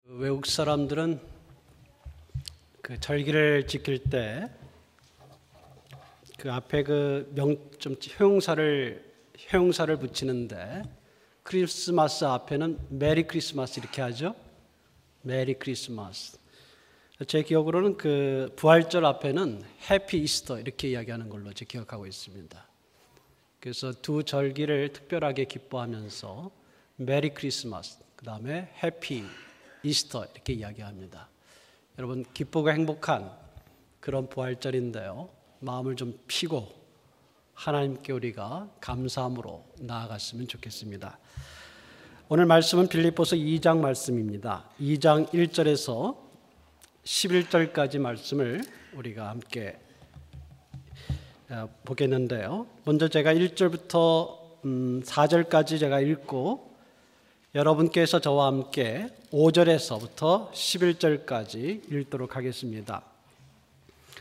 외국 사람들은 그 절기를 지킬 때 그 앞에 그 좀 형용사를 붙이는데 크리스마스 앞에는 메리 크리스마스 이렇게 하죠. 메리 크리스마스. 제 기억으로는 그 부활절 앞에는 해피 이스터 이렇게 이야기하는 걸로 제 기억하고 있습니다. 그래서 두 절기를 특별하게 기뻐하면서 메리 크리스마스, 그 다음에 해피 이스터 이렇게 이야기합니다. 여러분 기쁘고 행복한 그런 부활절인데요. 마음을 좀 피고 하나님께 우리가 감사함으로 나아갔으면 좋겠습니다. 오늘 말씀은 빌립보서 2장 말씀입니다. 2장 1절에서 11절까지 말씀을 우리가 함께 보겠는데요. 먼저 제가 1절부터 4절까지 제가 읽고 여러분께서 저와 함께 5절에서부터 11절까지 읽도록 하겠습니다.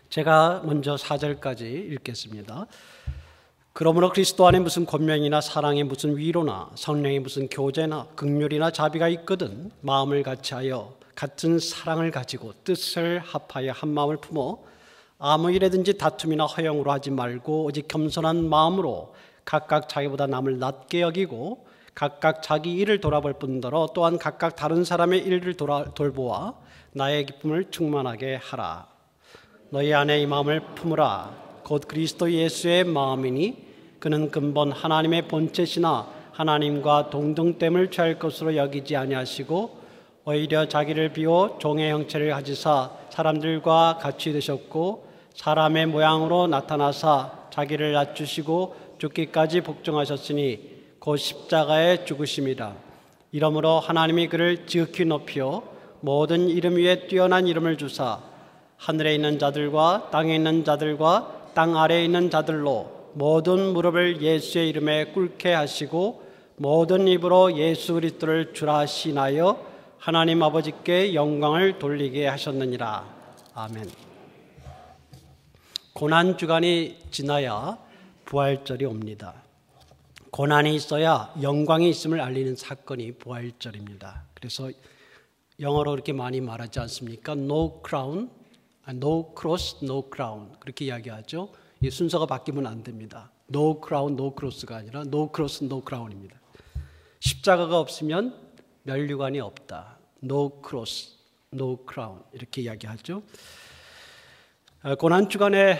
제가 먼저 4절까지 읽겠습니다. 그러므로 그리스도 안에 무슨 권명이나 사랑에 무슨 위로나 성령에 무슨 교제나 긍휼이나 자비가 있거든 마음을 같이하여 같은 사랑을 가지고 뜻을 합하여 한 마음을 품어 아무 일에든지 다툼이나 허영으로 하지 말고 오직 겸손한 마음으로 각각 자기보다 남을 낮게 여기고 각각 자기 일을 돌아볼 뿐더러 또한 각각 다른 사람의 일을 돌보아 나의 기쁨을 충만하게 하라. 너희 안에 이 마음을 품으라. 곧 그리스도 예수의 마음이니 그는 근본 하나님의 본체시나 하나님과 동등됨을 취할 것으로 여기지 아니하시고 오히려 자기를 비워 종의 형체를 가지사 사람들과 같이 되셨고 사람의 모양으로 나타나사 자기를 낮추시고 죽기까지 복종하셨으니 곧 십자가에 죽으심이라. 이러므로 하나님이 그를 지극히 높여 모든 이름 위에 뛰어난 이름을 주사 하늘에 있는 자들과 땅에 있는 자들과 땅 아래에 있는 자들로 모든 무릎을 예수의 이름에 꿇게 하시고 모든 입으로 예수 그리스도를 주라 시인하여 하나님 아버지께 영광을 돌리게 하셨느니라. 아멘. 고난주간이 지나야 부활절이 옵니다. 고난이 있어야 영광이 있음을 알리는 사건이 부활절입니다. 그래서 영어로 그렇게 많이 말하지 않습니까? No crown, no cross, no crown 그렇게 이야기하죠. 이 순서가 바뀌면 안 됩니다. No crown, no cross가 아니라 no cross, no crown입니다. 십자가가 없으면 면류관이 없다. No cross, no crown 이렇게 이야기하죠. 고난주간에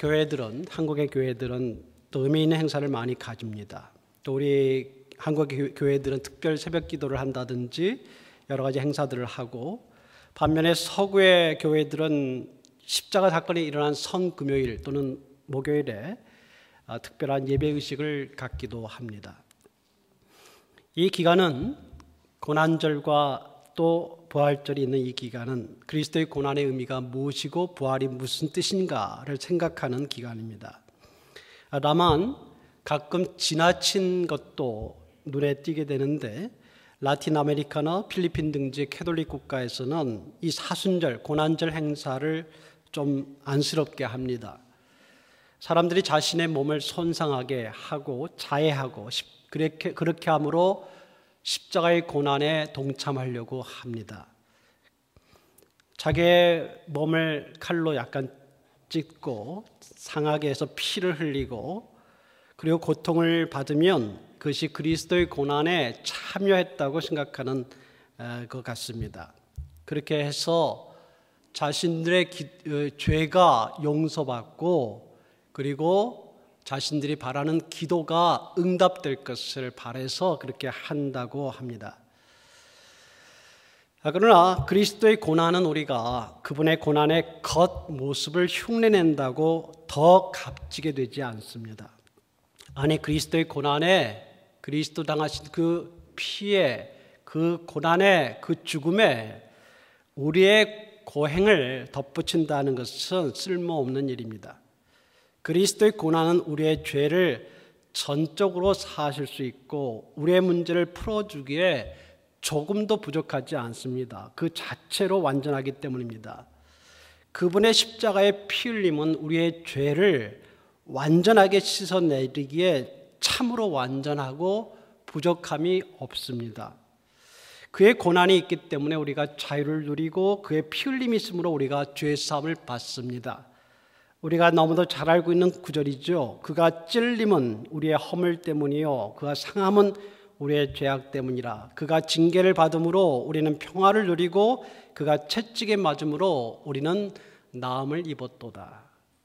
교회들은, 한국의 교회들은 또 의미 있는 행사를 많이 가집니다. 또 우리 한국의 교회들은 특별 새벽 기도를 한다든지 여러 가지 행사들을 하고, 반면에 서구의 교회들은 십자가 사건이 일어난 성금요일 또는 목요일에 특별한 예배의식을 갖기도 합니다. 이 기간은 고난절과 또 부활절이 있는 이 기간은 그리스도의 고난의 의미가 무엇이고 부활이 무슨 뜻인가를 생각하는 기간입니다. 다만 가끔 지나친 것도 눈에 띄게 되는데 라틴 아메리카나 필리핀 등지 캐톨릭 국가에서는 이 사순절, 고난절 행사를 좀 안쓰럽게 합니다. 사람들이 자신의 몸을 손상하게 하고 자해하고 그렇게 함으로 십자가의 고난에 동참하려고 합니다. 자기의 몸을 칼로 약간 찢고 상하게 해서 피를 흘리고 그리고 고통을 받으면 그것이 그리스도의 고난에 참여했다고 생각하는 것 같습니다. 그렇게 해서 자신들의 죄가 용서받고 그리고 자신들이 바라는 기도가 응답될 것을 바라서 그렇게 한다고 합니다. 그러나 그리스도의 고난은 우리가 그분의 고난의 겉모습을 흉내낸다고 더 값지게 되지 않습니다. 아니, 그리스도의 고난에, 그리스도 당하신 그 피에, 그 고난에, 그 죽음에 우리의 고행을 덧붙인다는 것은 쓸모없는 일입니다. 그리스도의 고난은 우리의 죄를 전적으로 사하실 수 있고 우리의 문제를 풀어주기에 조금도 부족하지 않습니다. 그 자체로 완전하기 때문입니다. 그분의 십자가의 피 흘림은 우리의 죄를 완전하게 씻어내리기에 참으로 완전하고 부족함이 없습니다. 그의 고난이 있기 때문에 우리가 자유를 누리고 그의 피 흘림이 있으므로 우리가 죄 사함을 받습니다. 우리가 너무도 잘 알고 있는 구절이죠. 그가 찔림은 우리의 허물 때문이요 그가 상함은 우리의 죄악 때문이라. 그가 징계를 받음으로 우리는 평화를 누리고 그가 채찍에 맞음으로 우리는 나음을 입었도다.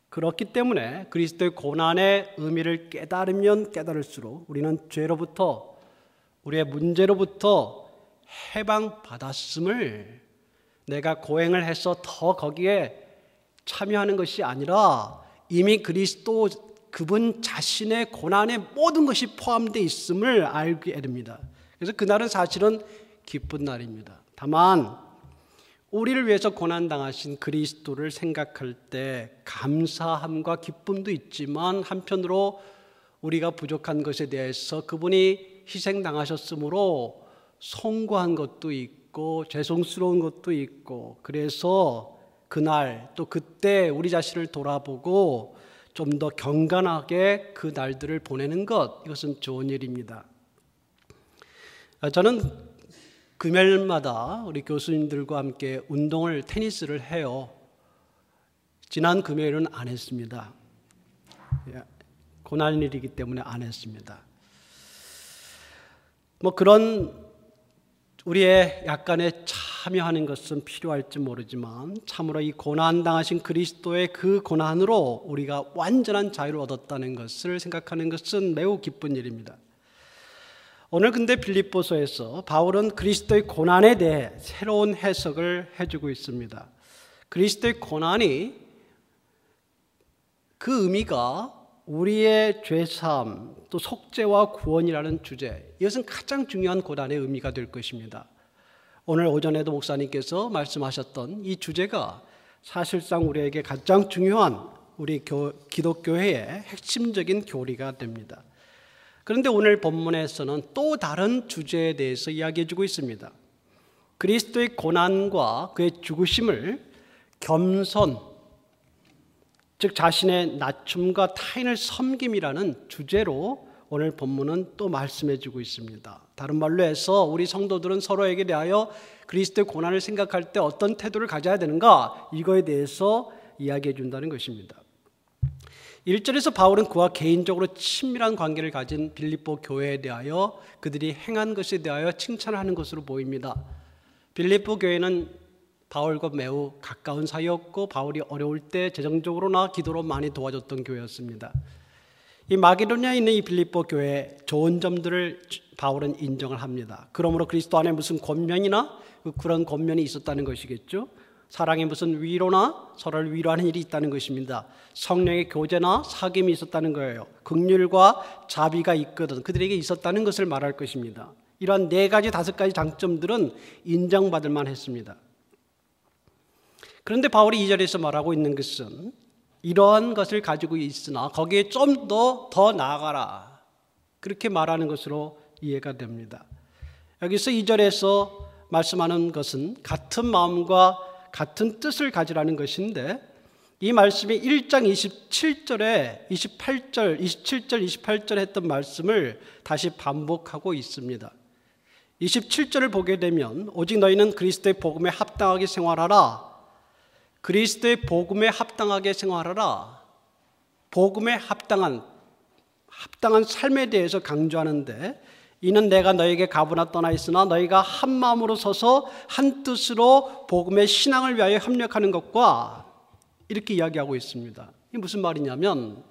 그렇기 때문에 그리스도의 고난의 의미를 깨달으면 깨달을수록 우리는 죄로부터, 우리의 문제로부터 해방받았음을, 내가 고행을 해서 더 거기에 참여하는 것이 아니라 이미 그리스도 그분 자신의 고난의 모든 것이 포함되어 있음을 알게 됩니다. 그래서 그날은 사실은 기쁜 날입니다. 다만 우리를 위해서 고난당하신 그리스도를 생각할 때 감사함과 기쁨도 있지만 한편으로 우리가 부족한 것에 대해서 그분이 희생당하셨으므로 송구한 것도 있고 죄송스러운 것도 있고, 그래서 그날 또 그때 우리 자신을 돌아보고 좀 더 경건하게 그 날들을 보내는 것, 이것은 좋은 일입니다. 저는 금요일마다 우리 교수님들과 함께 운동을, 테니스를 해요. 지난 금요일은 안 했습니다. 고난 일이기 때문에 안 했습니다. 그런 우리의 약간의 참여하는 것은 필요할지 모르지만 참으로 이 고난당하신 그리스도의 그 고난으로 우리가 완전한 자유를 얻었다는 것을 생각하는 것은 매우 기쁜 일입니다. 오늘 근데 빌립보서에서 바울은 그리스도의 고난에 대해 새로운 해석을 해주고 있습니다. 그리스도의 고난이 그 의미가 우리의 죄사함, 또 속죄와 구원이라는 주제, 이것은 가장 중요한 고난의 의미가 될 것입니다. 오늘 오전에도 목사님께서 말씀하셨던 이 주제가 사실상 우리에게 가장 중요한 우리 기독교회의 핵심적인 교리가 됩니다. 그런데 오늘 본문에서는 또 다른 주제에 대해서 이야기해 주고 있습니다. 그리스도의 고난과 그의 죽으심을 겸손, 즉 자신의 낮춤과 타인을 섬김이라는 주제로 오늘 본문은 또 말씀해 주고 있습니다. 다른 말로 해서 우리 성도들은 서로에게 대하여 그리스도의 고난을 생각할 때 어떤 태도를 가져야 되는가, 이거에 대해서 이야기해 준다는 것입니다. 1절에서 바울은 그와 개인적으로 친밀한 관계를 가진 빌립보 교회에 대하여 그들이 행한 것에 대하여 칭찬을 하는 것으로 보입니다. 빌립보 교회는 바울과 매우 가까운 사이였고 바울이 어려울 때 재정적으로나 기도로 많이 도와줬던 교회였습니다. 이 마게도냐에 있는 이 빌립보 교회의 좋은 점들을 바울은 인정을 합니다. 그러므로 그리스도 안에 무슨 권면이나 그런 권면이 있었다는 것이겠죠. 사랑의 무슨 위로나 서로를 위로하는 일이 있다는 것입니다. 성령의 교제나 사귐이 있었다는 거예요. 긍휼과 자비가 있거든 그들에게 있었다는 것을 말할 것입니다. 이러한 4가지 5가지 장점들은 인정받을 만했습니다. 그런데 바울이 2절에서 말하고 있는 것은 이러한 것을 가지고 있으나 거기에 좀 더 나아가라, 그렇게 말하는 것으로 이해가 됩니다. 여기서 2절에서 말씀하는 것은 같은 마음과 같은 뜻을 가지라는 것인데, 이 말씀이 1장 27절에 27절, 28절 했던 말씀을 다시 반복하고 있습니다. 27절을 보게 되면 오직 너희는 그리스도의 복음에 합당하게 생활하라, 그리스도의 복음에 합당하게 생활하라. 복음에 합당한 삶에 대해서 강조하는데, 이는 내가 너에게 가보나 떠나 있으나 너희가 한 마음으로 서서 한 뜻으로 복음의 신앙을 위하여 협력하는 것과, 이렇게 이야기하고 있습니다. 이게 무슨 말이냐면,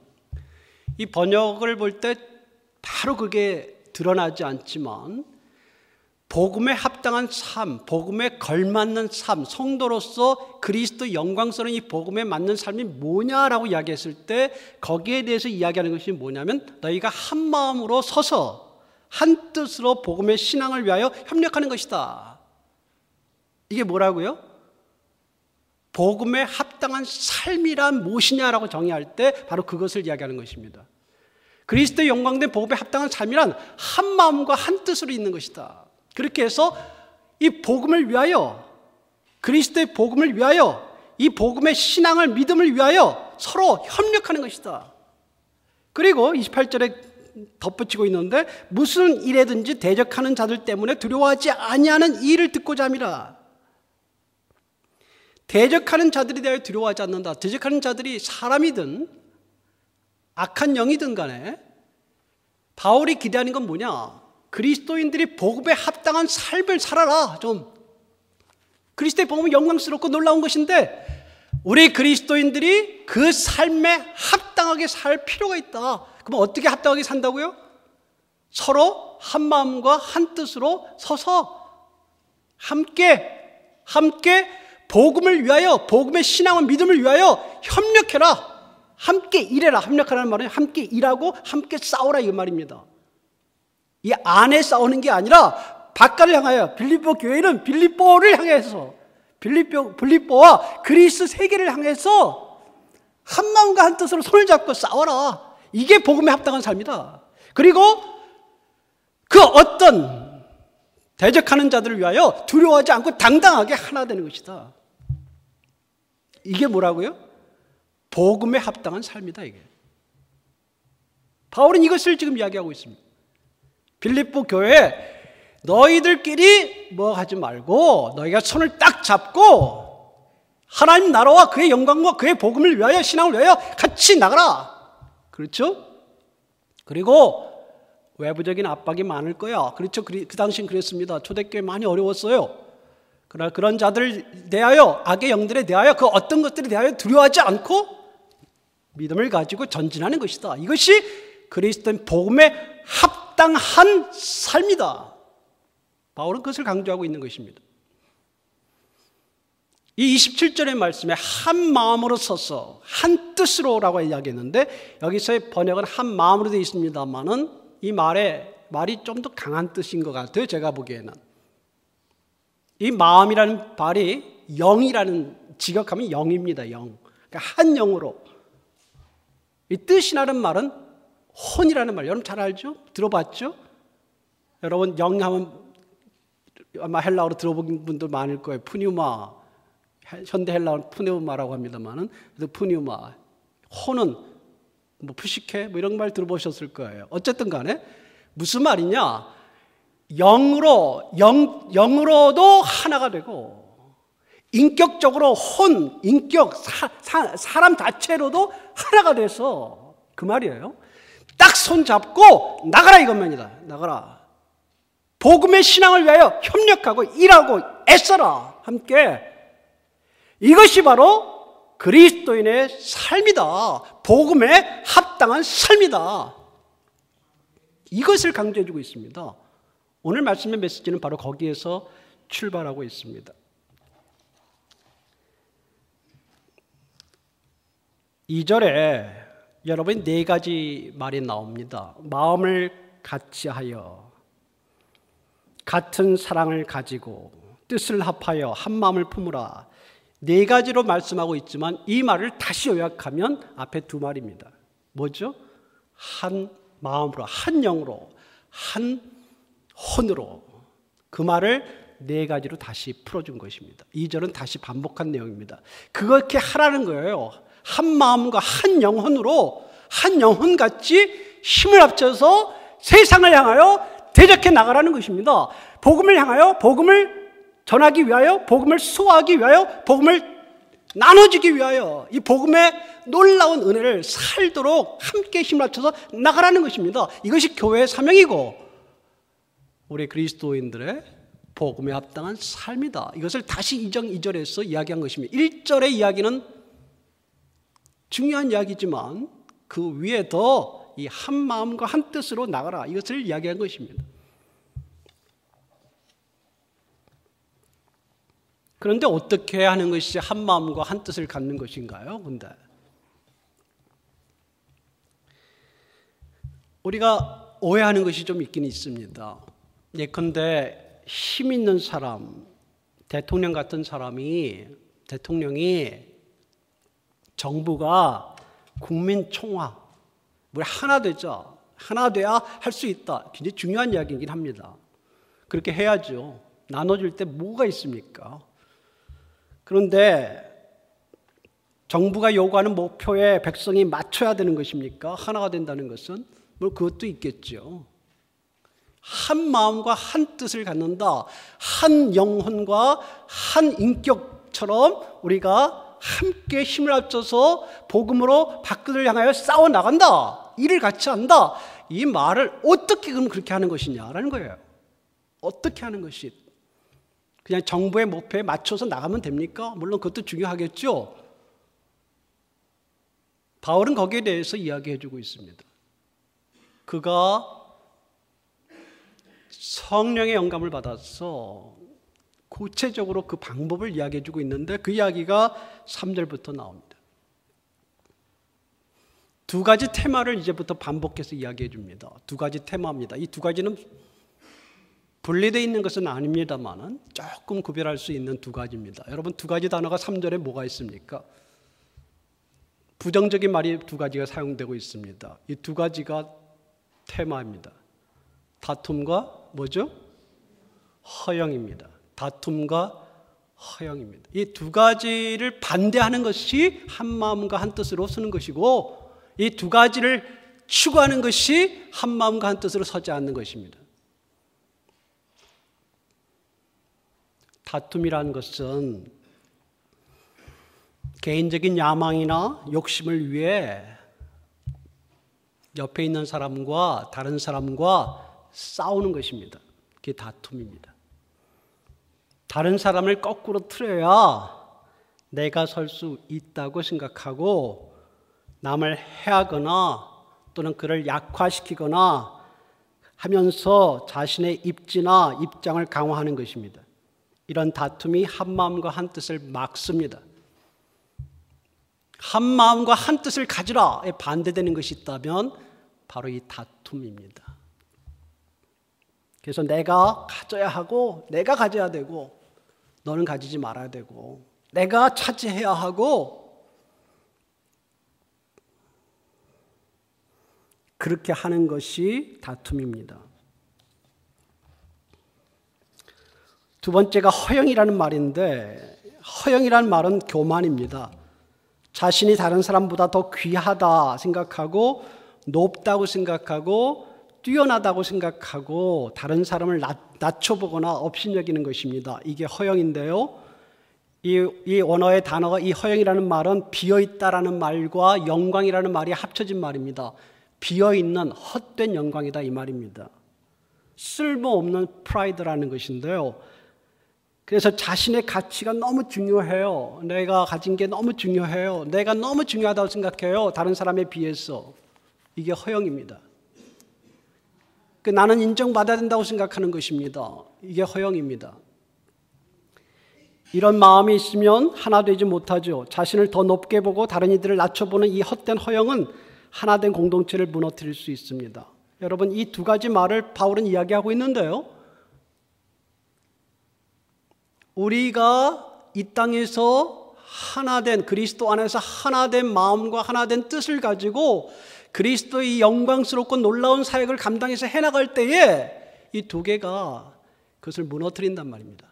이 번역을 볼 때 바로 그게 드러나지 않지만 복음에 합당한 삶, 복음에 걸맞는 삶, 성도로서 그리스도 영광스러운 이 복음에 맞는 삶이 뭐냐라고 이야기했을 때 거기에 대해서 이야기하는 것이 뭐냐면 너희가 한 마음으로 서서 한 뜻으로 복음의 신앙을 위하여 협력하는 것이다. 이게 뭐라고요? 복음에 합당한 삶이란 무엇이냐라고 정의할 때 바로 그것을 이야기하는 것입니다. 그리스도의 영광된 복음에 합당한 삶이란 한 마음과 한 뜻으로 있는 것이다. 그렇게 해서 이 복음을 위하여, 그리스도의 복음을 위하여, 이 복음의 신앙을, 믿음을 위하여 서로 협력하는 것이다. 그리고 28절에 덧붙이고 있는데 무슨 일에든지 대적하는 자들 때문에 두려워하지 아니하는 이 일을 듣고자 함이라. 대적하는 자들에 대하여 두려워하지 않는다. 대적하는 자들이 사람이든 악한 영이든 간에 바울이 기대하는 건 뭐냐? 그리스도인들이 복음에 합당한 삶을 살아라. 좀 그리스도의 복음은 영광스럽고 놀라운 것인데 우리 그리스도인들이 그 삶에 합당하게 살 필요가 있다. 그럼 어떻게 합당하게 산다고요? 서로 한 마음과 한 뜻으로 서서 함께 복음을 위하여, 복음의 신앙과 믿음을 위하여 협력해라. 함께 일해라. 협력하라는 말은 함께 일하고 함께 싸우라 이 말입니다. 이 안에 싸우는 게 아니라 바깥을 향하여, 빌립보 교회는 빌립보를 향해서, 빌립보와 그리스 세계를 향해서 한 마음과 한 뜻으로 손을 잡고 싸워라. 이게 복음에 합당한 삶이다. 그리고 그 어떤 대적하는 자들을 위하여 두려워하지 않고 당당하게 하나 되는 것이다. 이게 뭐라고요? 복음에 합당한 삶이다, 이게. 바울은 이것을 지금 이야기하고 있습니다. 빌립보 교회에 너희들끼리 뭐 하지 말고 너희가 손을 딱 잡고 하나님 나라와 그의 영광과 그의 복음을 위하여, 신앙을 위하여 같이 나가라. 그렇죠? 그리고 외부적인 압박이 많을 거야. 그렇죠? 그 당시엔 그랬습니다. 초대교회 많이 어려웠어요. 그러나 그런 자들을 대하여, 악의 영들에 대하여, 그 어떤 것들에 대하여 두려워하지 않고 믿음을 가지고 전진하는 것이다. 이것이 그리스도인 복음에 합당한 삶이다. 바울은 그것을 강조하고 있는 것입니다. 이 27절의 말씀에 한 마음으로 서서 한 뜻으로라고 이야기했는데 여기서의 번역은 한 마음으로 되어 있습니다만은 이 말이 좀 더 강한 뜻인 것 같아요. 제가 보기에는. 이 마음이라는 말이 영이라는, 직역하면 영입니다. 영. 그러니까 한 영으로. 이 뜻이라는 말은 혼이라는 말. 여러분 잘 알죠? 들어봤죠? 여러분 영하면 아마 헬라어로 들어본 분들 많을 거예요. 푸뉴마. 현대 헬라어는 푸뉴마라고 합니다만은, 그래서 푸뉴마. 혼은 뭐 푸시케 뭐 이런 말 들어보셨을 거예요. 어쨌든 간에 무슨 말이냐? 영으로도 하나가 되고, 인격적으로 인격, 사람 자체로도 하나가 돼서, 그 말이에요. 딱 손 잡고 나가라 이것만이다. 나가라. 복음의 신앙을 위하여 협력하고 일하고 애써라. 함께. 이것이 바로 그리스도인의 삶이다. 복음에 합당한 삶이다. 이것을 강조해주고 있습니다. 오늘 말씀의 메시지는 바로 거기에서 출발하고 있습니다. 2절에 여러분 네 가지 말이 나옵니다. 마음을 같이하여, 같은 사랑을 가지고, 뜻을 합하여 한 마음을 품으라. 네 가지로 말씀하고 있지만 이 말을 다시 요약하면 앞에 두 말입니다. 뭐죠? 한 마음으로, 한 영으로, 한 혼으로. 그 말을 네 가지로 다시 풀어준 것입니다. 2절은 다시 반복한 내용입니다. 그렇게 하라는 거예요. 한 마음과 한 영혼으로, 한 영혼같이 힘을 합쳐서 세상을 향하여 대적해 나가라는 것입니다. 복음을 향하여, 복음을 전하기 위하여, 복음을 수호하기 위하여, 복음을 나눠주기 위하여 이 복음의 놀라운 은혜를 살도록 함께 힘을 합쳐서 나가라는 것입니다. 이것이 교회의 사명이고 우리 그리스도인들의 복음에 합당한 삶이다. 이것을 다시 2절에서 이야기한 것입니다. 1절의 이야기는 중요한 이야기지만 그 위에 더 이 한 마음과 한 뜻으로 나가라. 이것을 이야기한 것입니다. 그런데 어떻게 하는 것이 한 마음과 한 뜻을 갖는 것인가요? 근데 우리가 오해하는 것이 좀 있긴 있습니다. 예컨대 힘 있는 사람, 대통령 같은 사람이, 정부가 국민 총화, 우리 하나 되자, 하나 돼야 할 수 있다. 굉장히 중요한 이야기이긴 합니다. 그렇게 해야죠. 나눠줄 때 뭐가 있습니까? 그런데 정부가 요구하는 목표에 백성이 맞춰야 되는 것입니까? 하나가 된다는 것은 뭐 그것도 있겠죠. 한 마음과 한 뜻을 갖는다. 한 영혼과 한 인격처럼 우리가 함께 힘을 합쳐서 복음으로 밖을 향하여 싸워 나간다. 일을 같이 한다. 이 말을 어떻게 그럼 그렇게 하는 것이냐라는 거예요. 어떻게 하는 것이? 그냥 정부의 목표에 맞춰서 나가면 됩니까? 물론 그것도 중요하겠죠. 바울은 거기에 대해서 이야기해 주고 있습니다. 그가 성령의 영감을 받아서 구체적으로 그 방법을 이야기해 주고 있는데 그 이야기가 3절부터 나옵니다. 두 가지 테마를 이제부터 반복해서 이야기해 줍니다. 두 가지 테마입니다. 이 두 가지는 분리되어 있는 것은 아닙니다만 조금 구별할 수 있는 두 가지입니다. 여러분, 두 가지 단어가 3절에 뭐가 있습니까? 부정적인 말이 두 가지가 사용되고 있습니다. 이 두 가지가 테마입니다. 다툼과 뭐죠? 허영입니다. 다툼과 허영입니다. 이 두 가지를 반대하는 것이 한 마음과 한 뜻으로 서는 것이고 이 두 가지를 추구하는 것이 한 마음과 한 뜻으로 서지 않는 것입니다. 다툼이라는 것은 개인적인 야망이나 욕심을 위해 옆에 있는 사람과 다른 사람과 싸우는 것입니다. 그게 다툼입니다. 다른 사람을 거꾸로 틀어야 내가 설 수 있다고 생각하고 남을 해하거나 또는 그를 약화시키거나 하면서 자신의 입지나 입장을 강화하는 것입니다. 이런 다툼이 한 마음과 한 뜻을 막습니다. 한 마음과 한 뜻을 가지라에 반대되는 것이 있다면 바로 이 다툼입니다. 그래서 내가 가져야 하고 내가 가져야 되고 너는 가지지 말아야 되고 내가 차지해야 하고 그렇게 하는 것이 다툼입니다. 두 번째가 허영이라는 말인데 허영이라는 말은 교만입니다. 자신이 다른 사람보다 더 귀하다 생각하고 높다고 생각하고 뛰어나다고 생각하고 다른 사람을 낮춰보거나 업신여기는 것입니다. 이게 허영인데요. 이 원어의 단어가 이 허영이라는 말은 비어있다라는 말과 영광이라는 말이 합쳐진 말입니다. 비어있는 헛된 영광이다 이 말입니다. 쓸모없는 프라이드라는 것인데요. 그래서 자신의 가치가 너무 중요해요. 내가 가진 게 너무 중요해요. 내가 너무 중요하다고 생각해요. 다른 사람에 비해서. 이게 허영입니다. 나는 인정받아야 된다고 생각하는 것입니다. 이게 허영입니다. 이런 마음이 있으면 하나 되지 못하죠. 자신을 더 높게 보고 다른 이들을 낮춰보는 이 헛된 허영은 하나된 공동체를 무너뜨릴 수 있습니다. 여러분, 이 두 가지 말을 바울은 이야기하고 있는데요. 우리가 이 땅에서 하나된 그리스도 안에서 하나된 마음과 하나된 뜻을 가지고 그리스도의 영광스럽고 놀라운 사역을 감당해서 해나갈 때에 이 두 개가 그것을 무너뜨린단 말입니다.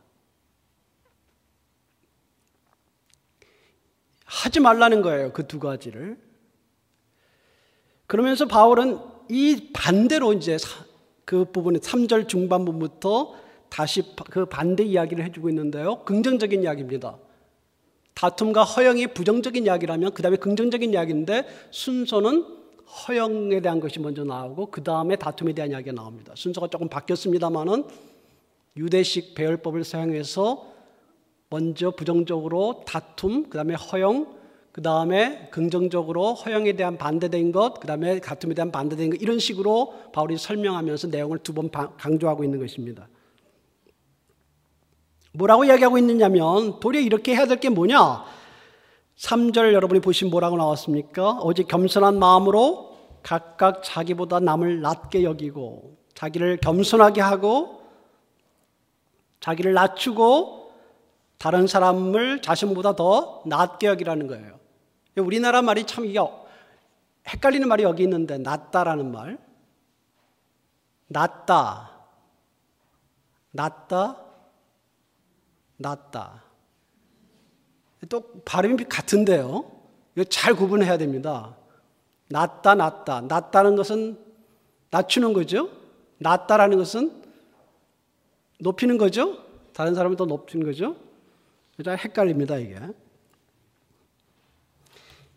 하지 말라는 거예요. 그 두 가지를. 그러면서 바울은 이 반대로 이제 그 부분에 3절 중반부부터 다시 그 반대 이야기를 해주고 있는데요. 긍정적인 이야기입니다. 다툼과 허영이 부정적인 이야기라면 그 다음에 긍정적인 이야기인데 순서는 허영에 대한 것이 먼저 나오고 그 다음에 다툼에 대한 이야기가 나옵니다. 순서가 조금 바뀌었습니다만은 유대식 배열법을 사용해서 먼저 부정적으로 다툼, 그 다음에 허영, 그 다음에 긍정적으로 허영에 대한 반대된 것, 그 다음에 다툼에 대한 반대된 것, 이런 식으로 바울이 설명하면서 내용을 두 번 강조하고 있는 것입니다. 뭐라고 이야기하고 있느냐면 도리어 이렇게 해야 될 게 뭐냐? 3절 여러분이 보시면 뭐라고 나왔습니까? 오직 겸손한 마음으로 각각 자기보다 남을 낮게 여기고 자기를 겸손하게 하고 자기를 낮추고 다른 사람을 자신보다 더 낮게 여기라는 거예요. 우리나라 말이 참 이게 헷갈리는 말이 여기 있는데 낮다라는 말, 낮다, 낮다, 낮다. 또 발음이 같은데요. 이거 잘 구분해야 됩니다. 낮다, 낮다. 낮다는 것은 낮추는 거죠. 낮다라는 것은 높이는 거죠. 다른 사람을 더 높이는 거죠. 좀 헷갈립니다, 이게.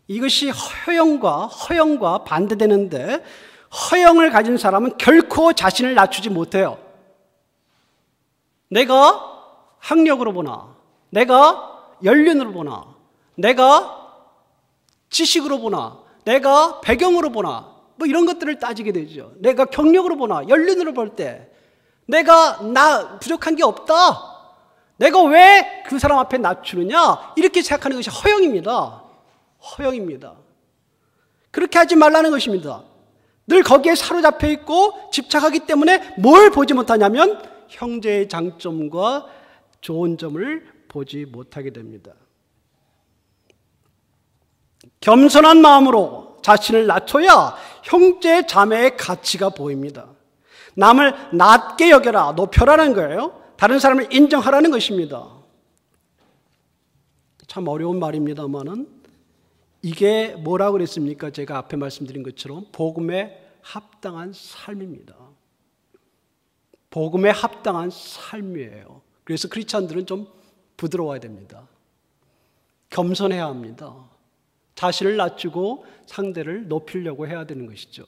이것이 허영과 반대되는데, 허영을 가진 사람은 결코 자신을 낮추지 못해요. 내가 학력으로 보나, 내가 연륜으로 보나, 내가 지식으로 보나, 내가 배경으로 보나, 뭐 이런 것들을 따지게 되죠. 내가 경력으로 보나, 연륜으로 볼 때 내가 부족한 게 없다. 내가 왜 그 사람 앞에 낮추느냐? 이렇게 생각하는 것이 허영입니다. 허영입니다. 그렇게 하지 말라는 것입니다. 늘 거기에 사로잡혀 있고 집착하기 때문에 뭘 보지 못하냐면 형제의 장점과 좋은 점을 보지 못하게 됩니다. 겸손한 마음으로 자신을 낮춰야 형제 자매의 가치가 보입니다. 남을 낮게 여겨라, 높여라는 거예요. 다른 사람을 인정하라는 것입니다. 참 어려운 말입니다만은 이게 뭐라고 그랬습니까? 제가 앞에 말씀드린 것처럼 복음에 합당한 삶입니다. 복음에 합당한 삶이에요. 그래서 크리스찬들은 좀 부드러워야 됩니다. 겸손해야 합니다. 자신을 낮추고 상대를 높이려고 해야 되는 것이죠.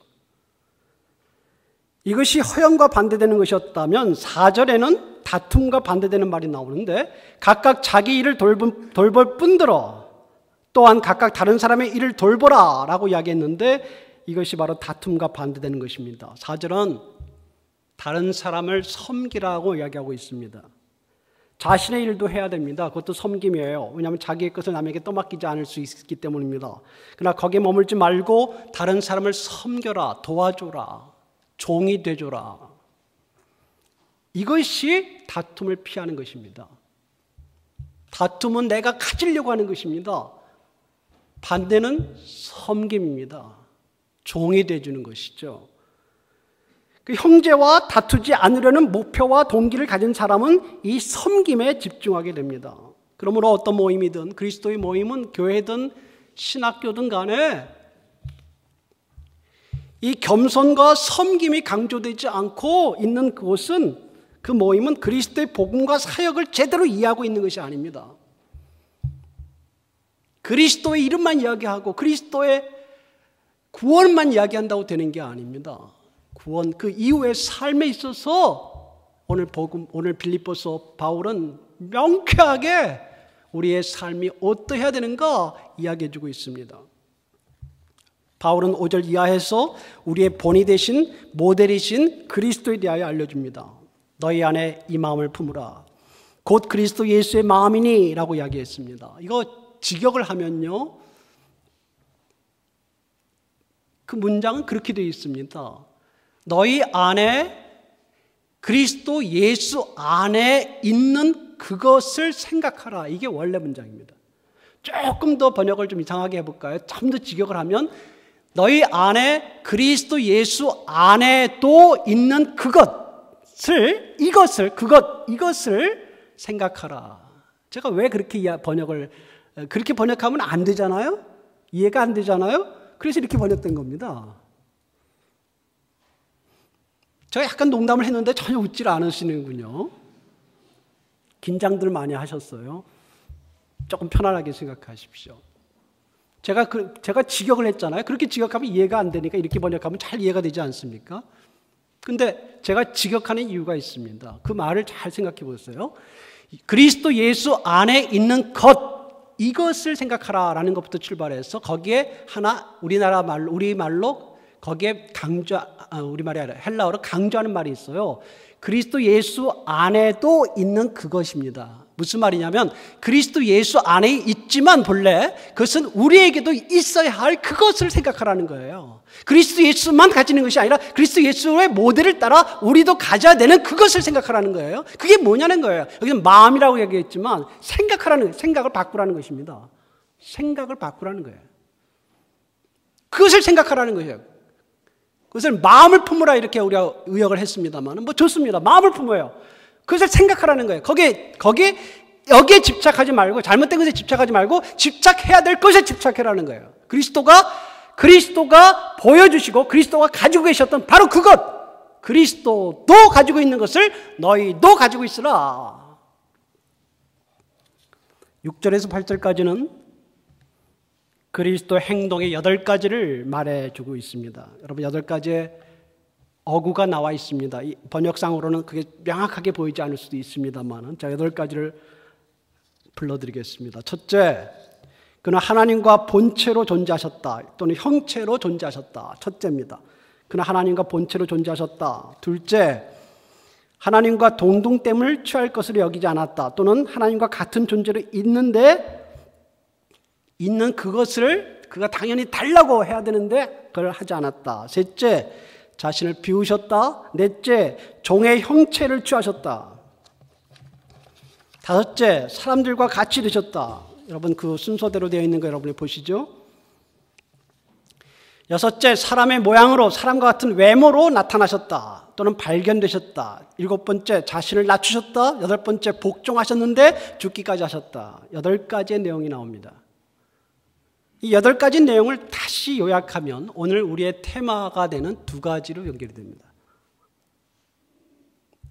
이것이 허영과 반대되는 것이었다면 4절에는 다툼과 반대되는 말이 나오는데 각각 자기 일을 돌볼 뿐더러 또한 각각 다른 사람의 일을 돌보라 라고 이야기했는데 이것이 바로 다툼과 반대되는 것입니다. 4절은 다른 사람을 섬기라고 이야기하고 있습니다. 자신의 일도 해야 됩니다. 그것도 섬김이에요. 왜냐하면 자기의 것을 남에게 떠맡기지 않을 수 있기 때문입니다. 그러나 거기에 머물지 말고 다른 사람을 섬겨라, 도와줘라, 종이 되줘라. 이것이 다툼을 피하는 것입니다. 다툼은 내가 가지려고 하는 것입니다. 반대는 섬김입니다. 종이 되주는 것이죠. 그 형제와 다투지 않으려는 목표와 동기를 가진 사람은 이 섬김에 집중하게 됩니다. 그러므로 어떤 모임이든 그리스도의 모임은 교회든 신학교든 간에 이 겸손과 섬김이 강조되지 않고 있는 그곳은 그 모임은 그리스도의 복음과 사역을 제대로 이해하고 있는 것이 아닙니다. 그리스도의 이름만 이야기하고 그리스도의 구원만 이야기한다고 되는 게 아닙니다. 구원 그 이후의 삶에 있어서 오늘 빌립보서 바울은 명쾌하게 우리의 삶이 어떠해야 되는가 이야기해주고 있습니다. 바울은 5절 이하에서 우리의 본이 되신 모델이신 그리스도에 대하여 알려줍니다. 너희 안에 이 마음을 품으라. 곧 그리스도 예수의 마음이니 라고 이야기했습니다. 이거 직역을 하면요. 그 문장은 그렇게 되어 있습니다. 너희 안에 그리스도 예수 안에 있는 그것을 생각하라. 이게 원래 문장입니다. 조금 더 번역을 좀 이상하게 해볼까요? 좀 더 직역을 하면 너희 안에 그리스도 예수 안에도 있는 이것을 생각하라. 제가 왜 그렇게 그렇게 번역하면 안 되잖아요? 이해가 안 되잖아요? 그래서 이렇게 번역된 겁니다. 제가 약간 농담을 했는데 전혀 웃질 않으시는군요. 긴장들 많이 하셨어요. 조금 편안하게 생각하십시오. 제가 직역을 했잖아요. 그렇게 직역하면 이해가 안 되니까 이렇게 번역하면 잘 이해가 되지 않습니까? 근데 제가 직역하는 이유가 있습니다. 그 말을 잘 생각해 보세요. 그리스도 예수 안에 있는 이것을 생각하라라는 것부터 출발해서 거기에 우리말로 거기에 우리말이 아니라 헬라어로 강조하는 말이 있어요. 그리스도 예수 안에도 있는 그것입니다. 무슨 말이냐면 그리스도 예수 안에 있지만 본래 그것은 우리에게도 있어야 할 그것을 생각하라는 거예요. 그리스도 예수만 가지는 것이 아니라 그리스도 예수의 모델을 따라 우리도 가져야 되는 그것을 생각하라는 거예요. 그게 뭐냐는 거예요. 여기는 마음이라고 얘기했지만 생각을 바꾸라는 것입니다. 생각을 바꾸라는 거예요. 그것을 생각하라는 거예요. 그것을 마음을 품으라 이렇게 우리가 의역을 했습니다만 뭐 좋습니다. 마음을 품어요. 그것을 생각하라는 거예요. 여기에 집착하지 말고 잘못된 것에 집착하지 말고 집착해야 될 것에 집착해라는 거예요. 그리스도가 그리스도가 보여주시고 그리스도가 가지고 계셨던 바로 그것, 그리스도도 가지고 있는 것을 너희도 가지고 있으라. 6절에서 8절까지는 그리스도 행동의 8가지를 말해주고 있습니다. 여러분 8가지의 어구가 나와 있습니다. 이 번역상으로는 그게 명확하게 보이지 않을 수도 있습니다만 제가 8가지를 불러드리겠습니다. 첫째, 그는 하나님과 본체로 존재하셨다 또는 형체로 존재하셨다. 첫째입니다. 그는 하나님과 본체로 존재하셨다. 둘째, 하나님과 동등됨을 취할 것으로 여기지 않았다 또는 하나님과 같은 존재로 있는 그것을 그가 당연히 달라고 해야 되는데 그걸 하지 않았다. 셋째, 자신을 비우셨다. 넷째, 종의 형체를 취하셨다. 다섯째, 사람들과 같이 되셨다. 여러분 그 순서대로 되어 있는 거 여러분이 보시죠. 여섯째, 사람의 모양으로 사람과 같은 외모로 나타나셨다 또는 발견되셨다. 일곱 번째, 자신을 낮추셨다. 여덟 번째, 복종하셨는데 죽기까지 하셨다. 8가지의 내용이 나옵니다. 이 8가지 내용을 다시 요약하면 오늘 우리의 테마가 되는 2가지로 연결이 됩니다.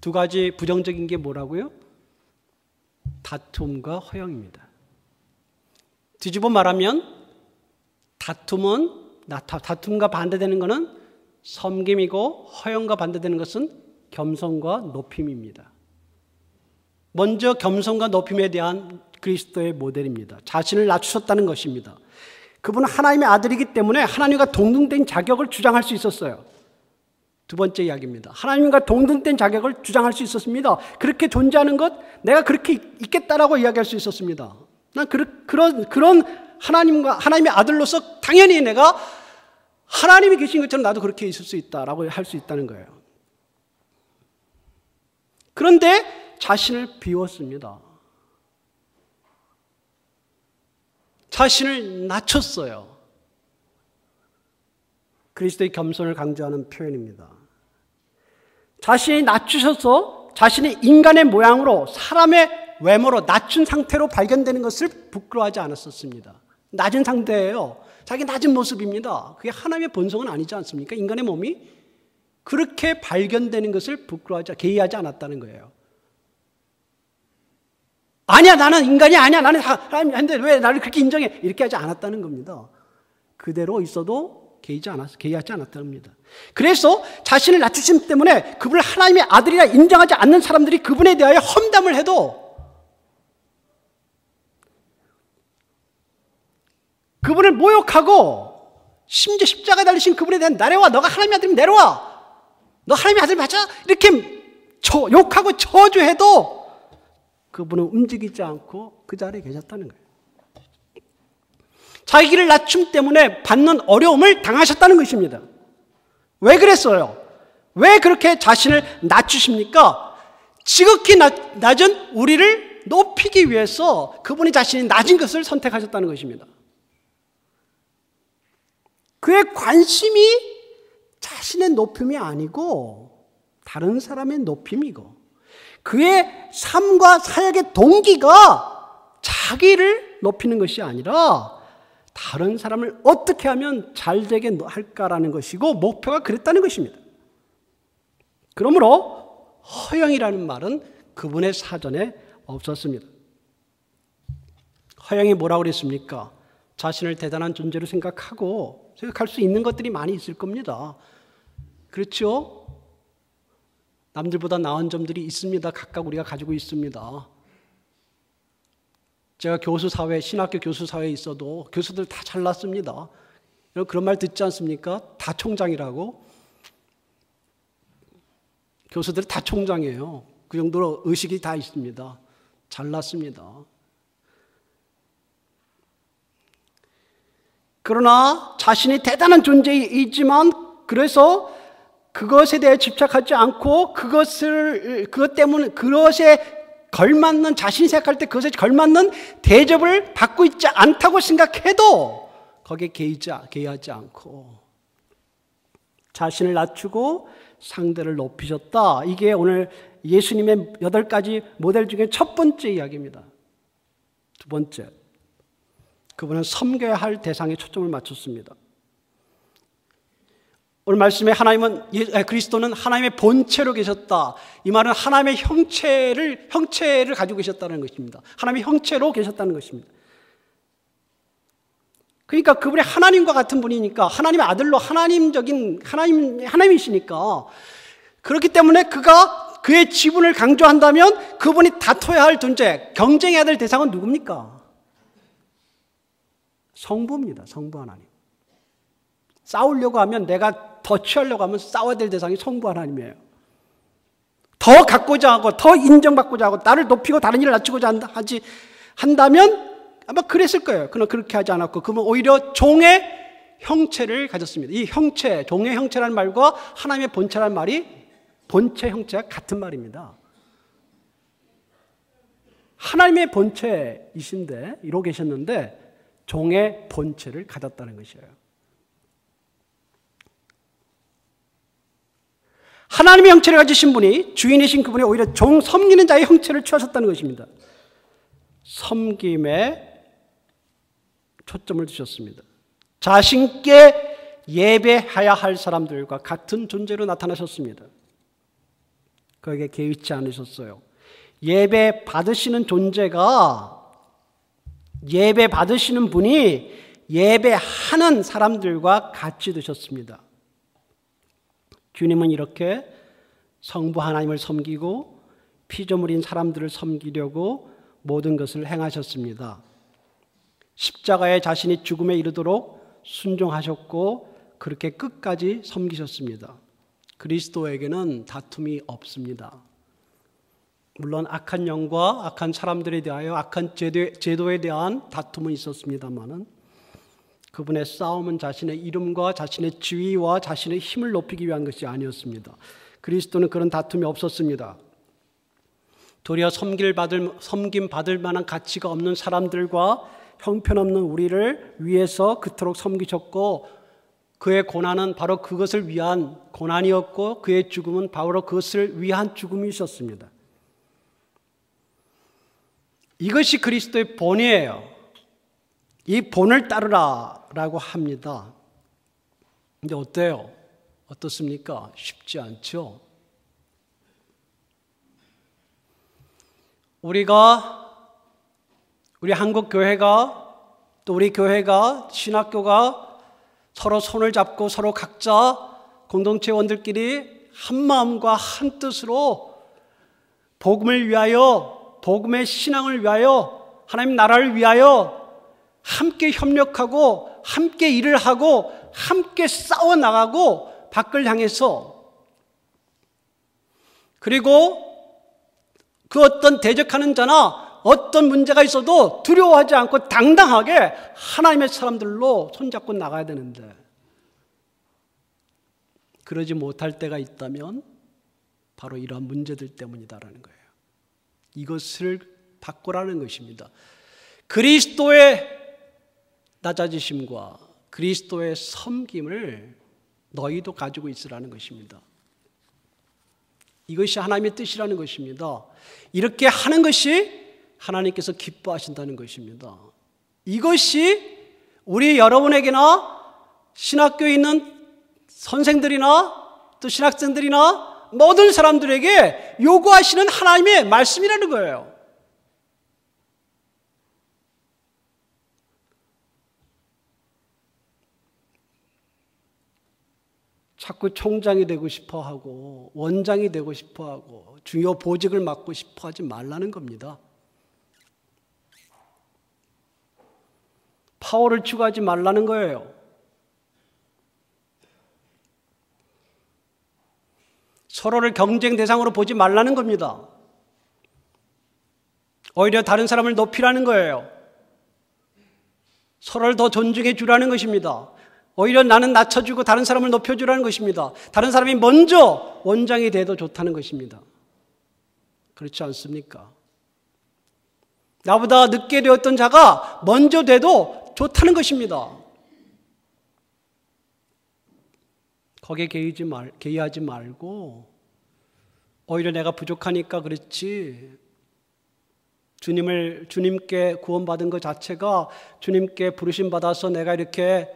2가지 부정적인 게 뭐라고요? 다툼과 허영입니다. 뒤집어 말하면 다툼과 반대되는 것은 섬김이고 허영과 반대되는 것은 겸손과 높임입니다. 먼저 겸손과 높임에 대한 그리스도의 모델입니다. 자신을 낮추셨다는 것입니다. 그분은 하나님의 아들이기 때문에 하나님과 동등된 자격을 주장할 수 있었어요. 두 번째 이야기입니다. 하나님과 동등된 자격을 주장할 수 있었습니다. 그렇게 존재하는 것, 내가 그렇게 있겠다라고 이야기할 수 있었습니다. 난 그런 하나님의 아들로서 당연히 내가 하나님이 계신 것처럼 나도 그렇게 있을 수 있다라고 할 수 있다는 거예요. 그런데 자신을 비웠습니다. 자신을 낮췄어요. 그리스도의 겸손을 강조하는 표현입니다. 자신이 낮추셔서 자신의 인간의 모양으로 사람의 외모로 낮춘 상태로 발견되는 것을 부끄러워하지 않았었습니다. 낮은 상태예요. 자기 낮은 모습입니다. 그게 하나님의 본성은 아니지 않습니까? 인간의 몸이 그렇게 발견되는 것을 개의하지 않았다는 거예요. 아니야, 나는 인간이 아니야. 나는 사람인데 왜 나를 그렇게 인정해? 이렇게 하지 않았다는 겁니다. 그대로 있어도 개의하지 않았다는 겁니다. 그래서 자신을 낮추심 때문에 그분을 하나님의 아들이라 인정하지 않는 사람들이 그분에 대하여 험담을 해도 그분을 모욕하고 심지어 십자가에 달리신 그분에 대한 내려와, 너가 하나님의 아들이면 내려와, 너 하나님의 아들 맞아? 이렇게 욕하고 저주해도 그분은 움직이지 않고 그 자리에 계셨다는 거예요. 자기를 낮춤 때문에 받는 어려움을 당하셨다는 것입니다. 왜 그랬어요? 왜 그렇게 자신을 낮추십니까? 지극히 낮은 우리를 높이기 위해서 그분이 자신이 낮은 것을 선택하셨다는 것입니다. 그의 관심이 자신의 높임이 아니고 다른 사람의 높임이고 그의 삶과 사역의 동기가 자기를 높이는 것이 아니라 다른 사람을 어떻게 하면 잘 되게 할까라는 것이고 목표가 그랬다는 것입니다. 그러므로 허영이라는 말은 그분의 사전에 없었습니다. 허영이 뭐라고 그랬습니까? 자신을 대단한 존재로 생각할 수 있는 것들이 많이 있을 겁니다. 그렇죠? 남들보다 나은 점들이 있습니다. 각각 우리가 가지고 있습니다. 제가 신학교 교수 사회에 있어도 교수들 다 잘났습니다. 그런 말 듣지 않습니까? 다 총장이라고. 교수들 다 총장이에요. 그 정도로 의식이 다 있습니다. 잘났습니다. 그러나 자신이 대단한 존재이지만 그래서 그것에 대해 집착하지 않고 그것에 걸맞는 자신이 생각할 때 그것에 걸맞는 대접을 받고 있지 않다고 생각해도 거기에 개의하지 않고 자신을 낮추고 상대를 높이셨다. 이게 오늘 예수님의 8가지 모델 중에 첫 번째 이야기입니다. 두 번째, 그분은 섬겨야 할 대상에 초점을 맞췄습니다. 오늘 말씀에 그리스도는 하나님의 본체로 계셨다. 이 말은 하나님의 형체를 가지고 계셨다는 것입니다. 하나님의 형체로 계셨다는 것입니다. 그러니까 그분이 하나님과 같은 분이니까 하나님의 아들로 하나님이시니까 그렇기 때문에 그의 지분을 강조한다면 그분이 다퉈야 할 존재, 경쟁해야 될 대상은 누굽니까? 성부입니다. 성부 하나님. 싸우려고 하면 내가 더 취하려고 하면 싸워야 될 대상이 성부 하나님이에요. 더 갖고자 하고 더 인정받고자 하고 나를 높이고 다른 일을 낮추고자 한다면 아마 그랬을 거예요. 그러나 그렇게 하지 않았고 그러면 오히려 종의 형체를 가졌습니다. 이 형체, 종의 형체라는 말과 하나님의 본체라는 말이 본체 형체가 같은 말입니다. 하나님의 본체이신데 이러고 계셨는데 종의 본체를 가졌다는 것이에요. 하나님의 형체를 가지신 분이 주인이신 그분이 오히려 섬기는 자의 형체를 취하셨다는 것입니다. 섬김에 초점을 두셨습니다. 자신께 예배해야 할 사람들과 같은 존재로 나타나셨습니다. 그에게 개의치 않으셨어요. 예배 받으시는 존재가 예배 받으시는 분이 예배하는 사람들과 같이 되셨습니다. 주님은 이렇게 성부 하나님을 섬기고 피조물인 사람들을 섬기려고 모든 것을 행하셨습니다. 십자가에 자신이 죽음에 이르도록 순종하셨고 그렇게 끝까지 섬기셨습니다. 그리스도에게는 다툼이 없습니다. 물론 악한 영과 악한 사람들에 대하여 악한 제도에 대한 다툼은 있었습니다마는 그분의 싸움은 자신의 이름과 자신의 지위와 자신의 힘을 높이기 위한 것이 아니었습니다. 그리스도는 그런 다툼이 없었습니다. 도리어 섬김받을 만한 가치가 없는 사람들과 형편없는 우리를 위해서 그토록 섬기셨고 그의 고난은 바로 그것을 위한 고난이었고 그의 죽음은 바로 그것을 위한 죽음이셨습니다. 이것이 그리스도의 본이에요. 이 본을 따르라라고 합니다. 근데 어때요? 어떻습니까? 쉽지 않죠? 우리 한국 교회가 또 우리 교회가 신학교가 서로 손을 잡고 서로 각자 공동체원들끼리 한 마음과 한 뜻으로 복음을 위하여 복음의 신앙을 위하여 하나님 나라를 위하여 함께 협력하고 함께 일을 하고 함께 싸워나가고 밖을 향해서 그리고 그 어떤 대적하는 자나 어떤 문제가 있어도 두려워하지 않고 당당하게 하나님의 사람들로 손잡고 나가야 되는데 그러지 못할 때가 있다면 바로 이러한 문제들 때문이다라는 거예요. 이것을 바꾸라는 것입니다. 그리스도의 낮아지심과 그리스도의 섬김을 너희도 가지고 있으라는 것입니다. 이것이 하나님의 뜻이라는 것입니다. 이렇게 하는 것이 하나님께서 기뻐하신다는 것입니다. 이것이 우리 여러분에게나 신학교에 있는 선생들이나 또 신학생들이나 모든 사람들에게 요구하시는 하나님의 말씀이라는 거예요. 자꾸 총장이 되고 싶어하고 원장이 되고 싶어하고 중요 보직을 맡고 싶어하지 말라는 겁니다. 파워를 추구하지 말라는 거예요. 서로를 경쟁 대상으로 보지 말라는 겁니다. 오히려 다른 사람을 높이라는 거예요. 서로를 더 존중해 주라는 것입니다. 오히려 나는 낮춰주고 다른 사람을 높여주라는 것입니다. 다른 사람이 먼저 원장이 돼도 좋다는 것입니다. 그렇지 않습니까? 나보다 늦게 되었던 자가 먼저 돼도 좋다는 것입니다. 거기에 개의하지 말고 오히려 내가 부족하니까 그렇지 주님께 구원받은 것 자체가 주님께 부르심 받아서 내가 이렇게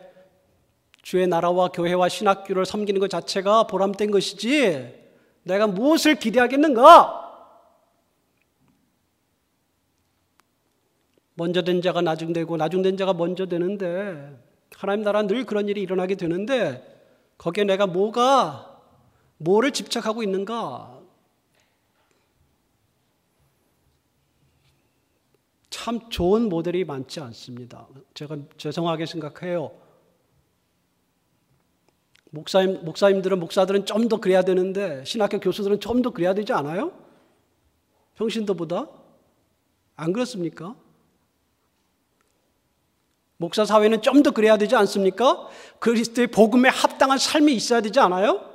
주의 나라와 교회와 신학교를 섬기는 것 자체가 보람된 것이지 내가 무엇을 기대하겠는가? 먼저 된 자가 나중되고 나중된 자가 먼저 되는데 하나님 나라는 늘 그런 일이 일어나게 되는데 거기에 내가 뭐를 집착하고 있는가? 참 좋은 모델이 많지 않습니다. 제가 죄송하게 생각해요. 목사들은 좀 더 그래야 되는데 신학교 교수들은 좀 더 그래야 되지 않아요? 평신도보다? 안 그렇습니까? 목사 사회는 좀 더 그래야 되지 않습니까? 그리스도의 복음에 합당한 삶이 있어야 되지 않아요?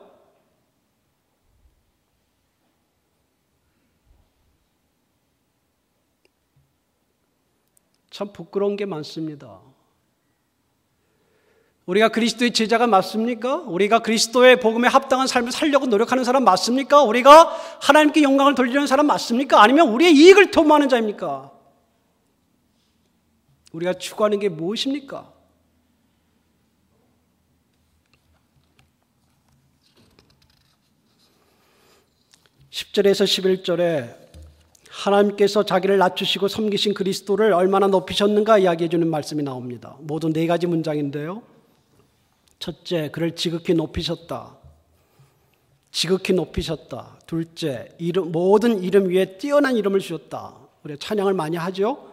참 부끄러운 게 많습니다. 우리가 그리스도의 제자가 맞습니까? 우리가 그리스도의 복음에 합당한 삶을 살려고 노력하는 사람 맞습니까? 우리가 하나님께 영광을 돌리려는 사람 맞습니까? 아니면 우리의 이익을 도모하는 자입니까? 우리가 추구하는 게 무엇입니까? (10절에서 11절에) 하나님께서 자기를 낮추시고 섬기신 그리스도를 얼마나 높이셨는가 이야기해 주는 말씀이 나옵니다. 모두 4가지 문장인데요. 첫째, 그를 지극히 높이셨다. 지극히 높이셨다. 둘째, 모든 이름 위에 뛰어난 이름을 주셨다. 우리가 찬양을 많이 하죠.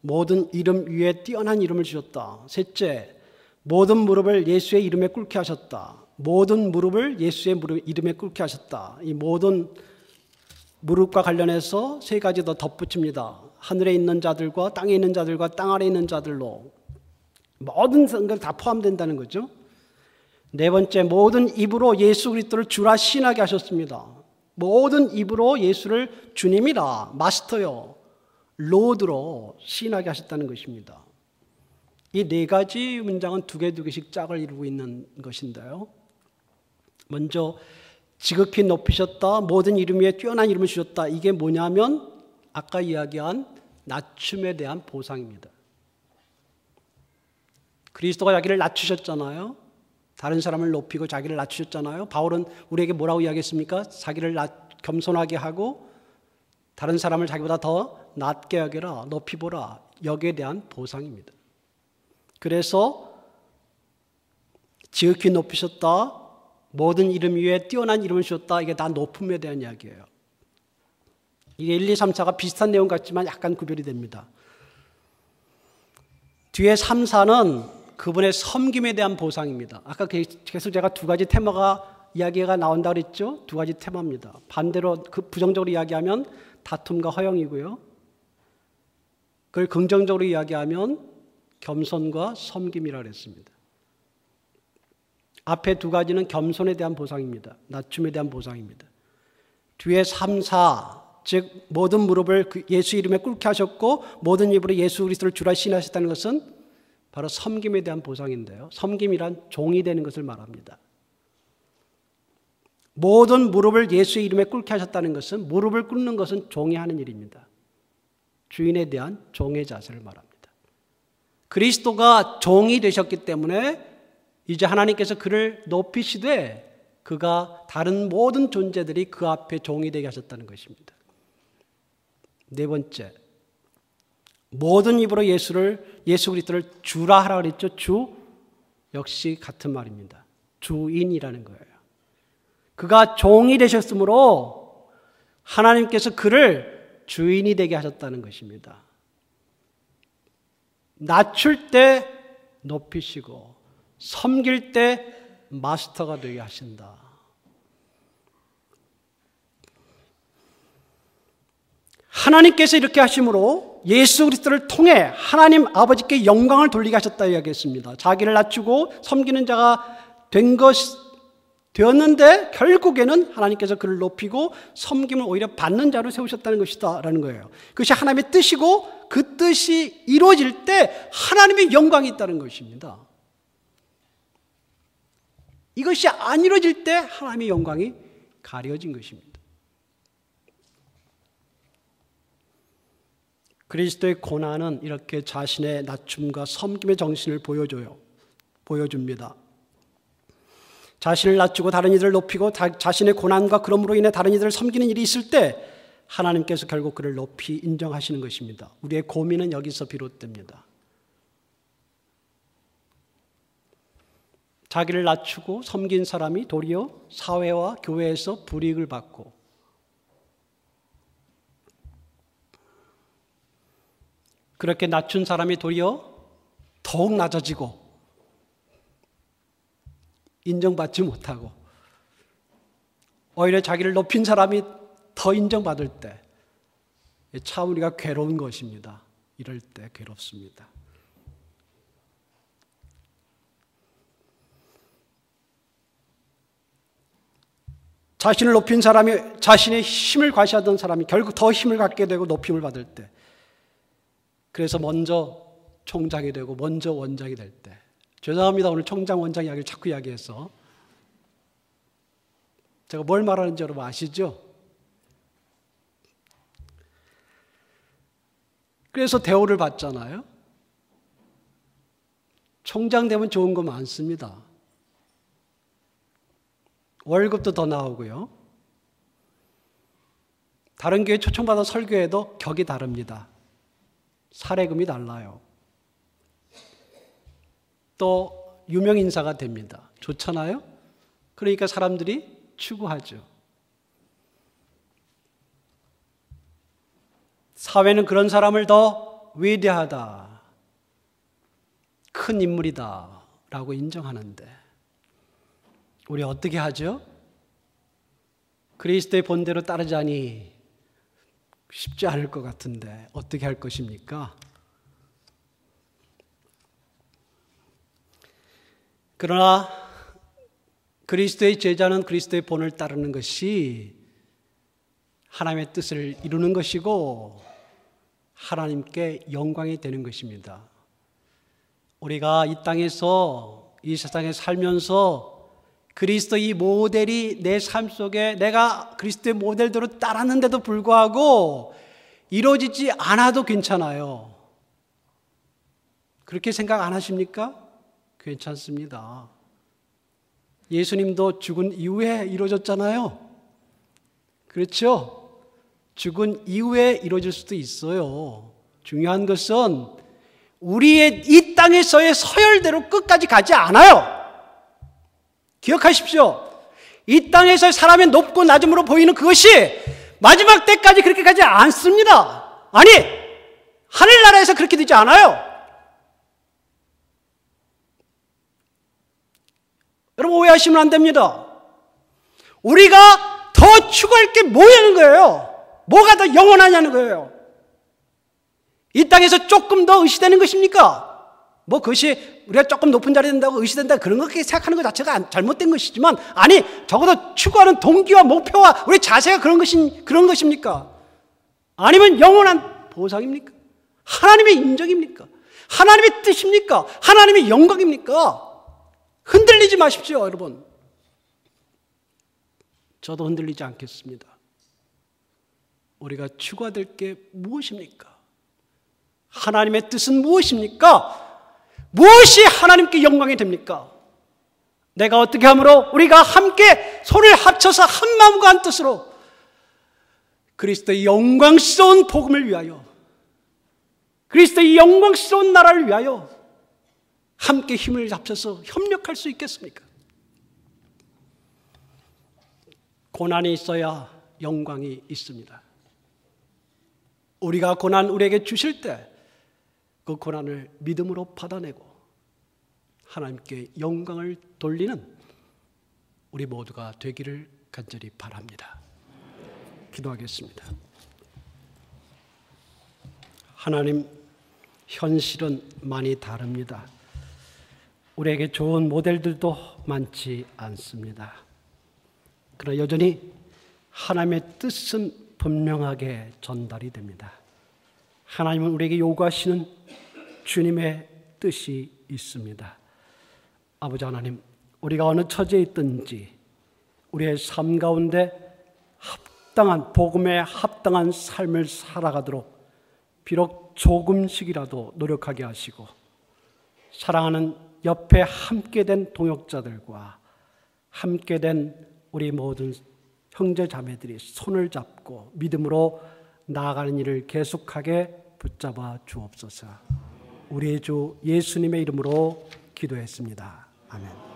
모든 이름 위에 뛰어난 이름을 주셨다. 셋째, 모든 무릎을 예수의 이름에 꿇게 하셨다. 모든 무릎을 예수의 이름에 꿇게 하셨다. 이 모든 무릎과 관련해서 3가지 더 덧붙입니다. 하늘에 있는 자들과 땅에 있는 자들과 땅 아래에 있는 자들로 모든 생각 다 포함된다는 거죠. 4번째, 모든 입으로 예수 그리스도를 주라 시인하게 하셨습니다. 모든 입으로 예수를 주님이라, 마스터요, 로드로 시인하게 하셨다는 것입니다. 이 4가지 문장은 2개씩 짝을 이루고 있는 것인데요. 먼저 지극히 높이셨다, 모든 이름 위에 뛰어난 이름을 주셨다. 이게 뭐냐면 아까 이야기한 낮춤에 대한 보상입니다. 그리스도가 자기를 낮추셨잖아요. 다른 사람을 높이고 자기를 낮추셨잖아요. 바울은 우리에게 뭐라고 이야기했습니까? 자기를 겸손하게 하고 다른 사람을 자기보다 더 낮게 여겨라, 높이 보라. 여기에 대한 보상입니다. 그래서 지극히 높이셨다, 모든 이름 위에 뛰어난 이름을 주셨다. 이게 다 높음에 대한 이야기예요. 이게 1, 2, 3, 4가 비슷한 내용 같지만 약간 구별이 됩니다. 뒤에 3, 4는 그분의 섬김에 대한 보상입니다. 아까 계속 제가 2가지 테마가 이야기가 나온다고 그랬죠? 2가지 테마입니다. 반대로 부정적으로 이야기하면 다툼과 허영이고요. 그걸 긍정적으로 이야기하면 겸손과 섬김이라고 했습니다. 앞에 2가지는 겸손에 대한 보상입니다. 낮춤에 대한 보상입니다. 뒤에 3, 4, 즉 모든 무릎을 예수 이름에 꿇게 하셨고 모든 입으로 예수 그리스도를 주라 시인하셨다는 것은 바로 섬김에 대한 보상인데요. 섬김이란 종이 되는 것을 말합니다. 모든 무릎을 예수의 이름에 꿇게 하셨다는 것은, 무릎을 꿇는 것은 종이 하는 일입니다. 주인에 대한 종의 자세를 말합니다. 그리스도가 종이 되셨기 때문에 이제 하나님께서 그를 높이시되 그가 다른 모든 존재들이 그 앞에 종이 되게 하셨다는 것입니다. 4번째, 모든 입으로 예수 그리스도를 주라 하라 그랬죠. 주 역시 같은 말입니다. 주인이라는 거예요. 그가 종이 되셨으므로 하나님께서 그를 주인이 되게 하셨다는 것입니다. 낮출 때 높이시고 섬길 때 마스터가 되게 하신다. 하나님께서 이렇게 하심으로 예수 그리스도를 통해 하나님 아버지께 영광을 돌리게 하셨다 이야기했습니다. 자기를 낮추고 섬기는 자가 되었는데 결국에는 하나님께서 그를 높이고 섬김을 오히려 받는 자로 세우셨다는 것이다라는 거예요. 그것이 하나님의 뜻이고 그 뜻이 이루어질 때 하나님의 영광이 있다는 것입니다. 이것이 안 이루어질 때 하나님의 영광이 가려진 것입니다. 그리스도의 고난은 이렇게 자신의 낮춤과 섬김의 정신을 보여줍니다. 자신을 낮추고 다른 이들을 높이고 자신의 고난과 그럼으로 인해 다른 이들을 섬기는 일이 있을 때 하나님께서 결국 그를 높이 인정하시는 것입니다. 우리의 고민은 여기서 비롯됩니다. 자기를 낮추고 섬긴 사람이 도리어 사회와 교회에서 불이익을 받고, 그렇게 낮춘 사람이 도리어 더욱 낮아지고 인정받지 못하고, 오히려 자기를 높인 사람이 더 인정받을 때 참 우리가 괴로운 것입니다. 이럴 때 괴롭습니다. 자신을 높인 사람이, 자신의 힘을 과시하던 사람이 결국 더 힘을 갖게 되고 높임을 받을 때, 그래서 먼저 총장이 되고 먼저 원장이 될 때, 죄송합니다. 오늘 총장 원장 이야기를 자꾸 이야기해서. 제가 뭘 말하는지 여러분 아시죠? 그래서 대우를 받잖아요. 총장 되면 좋은 거 많습니다. 월급도 더 나오고요. 다른 교회 초청받아 설교해도 격이 다릅니다. 사례금이 달라요. 또 유명 인사가 됩니다. 좋잖아요? 그러니까 사람들이 추구하죠. 사회는 그런 사람을 더 위대하다, 큰 인물이다 라고 인정하는데, 우리 어떻게 하죠? 그리스도의 본대로 따르자니 쉽지 않을 것 같은데 어떻게 할 것입니까? 그러나 그리스도의 제자는 그리스도의 본을 따르는 것이 하나님의 뜻을 이루는 것이고 하나님께 영광이 되는 것입니다. 우리가 이 땅에서, 이 세상에 살면서 그리스도 이 모델이 내 삶 속에 내가 그리스도의 모델대로 따랐는데도 불구하고 이루어지지 않아도 괜찮아요. 그렇게 생각 안 하십니까? 괜찮습니다. 예수님도 죽은 이후에 이루어졌잖아요. 그렇죠? 죽은 이후에 이루어질 수도 있어요. 중요한 것은 우리의 이 땅에서의 서열대로 끝까지 가지 않아요. 기억하십시오. 이 땅에서 사람의 높고 낮음으로 보이는 그것이 마지막 때까지 그렇게 가지 않습니다. 아니, 하늘나라에서 그렇게 되지 않아요. 여러분 오해하시면 안 됩니다. 우리가 더 추구할 게 뭐냐는 거예요. 뭐가 더 영원하냐는 거예요. 이 땅에서 조금 더 의시되는 것입니까? 뭐 그것이 우리가 조금 높은 자리에 된다고 의시된다 그런 거 생각하는 것 자체가 잘못된 것이지만, 아니 적어도 추구하는 동기와 목표와 우리 자세가 그런 것입니까? 아니면 영원한 보상입니까? 하나님의 인정입니까? 하나님의 뜻입니까? 하나님의 영광입니까? 흔들리지 마십시오, 여러분. 저도 흔들리지 않겠습니다. 우리가 추구해야 될 게 무엇입니까? 하나님의 뜻은 무엇입니까? 무엇이 하나님께 영광이 됩니까? 내가 어떻게 함으로 우리가 함께 손을 합쳐서 한 마음과 한 뜻으로 그리스도의 영광스러운 복음을 위하여, 그리스도의 영광스러운 나라를 위하여 함께 힘을 합쳐서 협력할 수 있겠습니까? 고난이 있어야 영광이 있습니다. 우리가 고난 우리에게 주실 때 그 고난을 믿음으로 받아내고 하나님께 영광을 돌리는 우리 모두가 되기를 간절히 바랍니다. 기도하겠습니다. 하나님, 현실은 많이 다릅니다. 우리에게 좋은 모델들도 많지 않습니다. 그러나 여전히 하나님의 뜻은 분명하게 전달이 됩니다. 하나님은 우리에게 요구하시는 주님의 뜻이 있습니다. 아버지 하나님, 우리가 어느 처지에 있든지 우리의 삶 가운데 합당한, 복음에 합당한 삶을 살아가도록 비록 조금씩이라도 노력하게 하시고, 사랑하는 옆에 함께 된 동역자들과 함께 된 우리 모든 형제 자매들이 손을 잡고 믿음으로 나아가는 일을 계속하게 붙잡아 주옵소서. 우리의 주 예수님의 이름으로 기도했습니다. 아멘.